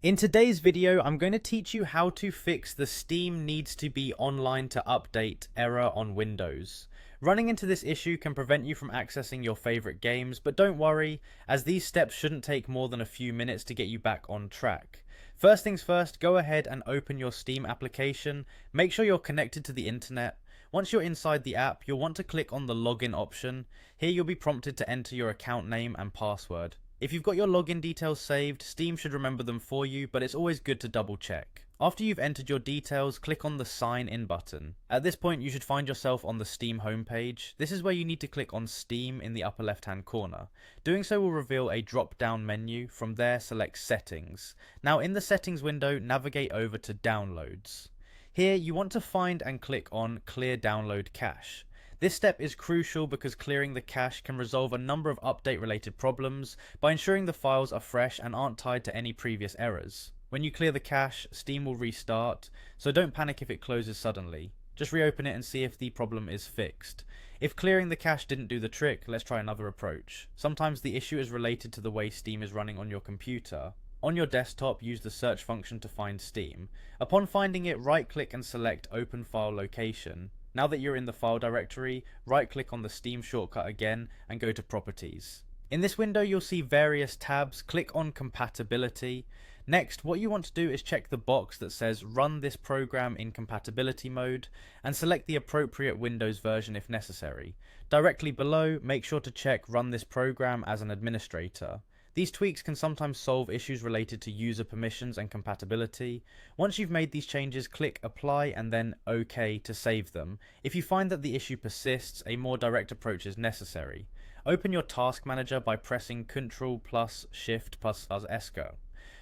In today's video, I'm going to teach you how to fix the Steam needs to be online to update error on Windows. Running into this issue can prevent you from accessing your favorite games, but don't worry, as these steps shouldn't take more than a few minutes to get you back on track. First things first, go ahead and open your Steam application. Make sure you're connected to the internet. Once you're inside the app, you'll want to click on the login option. Here you'll be prompted to enter your account name and password. If you've got your login details saved, Steam should remember them for you, but it's always good to double check. After you've entered your details, click on the sign in button. At this point, you should find yourself on the Steam homepage. This is where you need to click on Steam in the upper left hand corner. Doing so will reveal a drop down menu. From there, select Settings. Now in the Settings window, navigate over to Downloads. Here you want to find and click on Clear Download Cache. This step is crucial because clearing the cache can resolve a number of update related problems by ensuring the files are fresh and aren't tied to any previous errors. When you clear the cache, Steam will restart, so don't panic if it closes suddenly. Just reopen it and see if the problem is fixed. If clearing the cache didn't do the trick, let's try another approach. Sometimes the issue is related to the way Steam is running on your computer. On your desktop, use the search function to find Steam. Upon finding it, right click and select Open File Location. Now that you're in the file directory, right click on the Steam shortcut again and go to Properties. In this window you'll see various tabs. Click on Compatibility. Next, what you want to do is check the box that says Run this program in compatibility mode and select the appropriate Windows version if necessary. Directly below, make sure to check Run this program as an administrator. These tweaks can sometimes solve issues related to user permissions and compatibility. Once you've made these changes, click Apply and then OK to save them. If you find that the issue persists, a more direct approach is necessary. Open your Task Manager by pressing Ctrl plus Shift plus ESCO.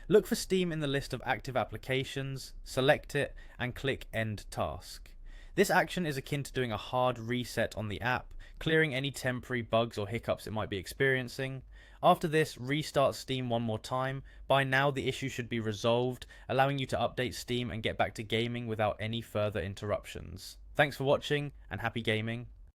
Look for Steam in the list of active applications, select it and click End Task. This action is akin to doing a hard reset on the app, clearing any temporary bugs or hiccups it might be experiencing. After this, restart Steam one more time. By now the issue should be resolved, allowing you to update Steam and get back to gaming without any further interruptions. Thanks for watching and happy gaming.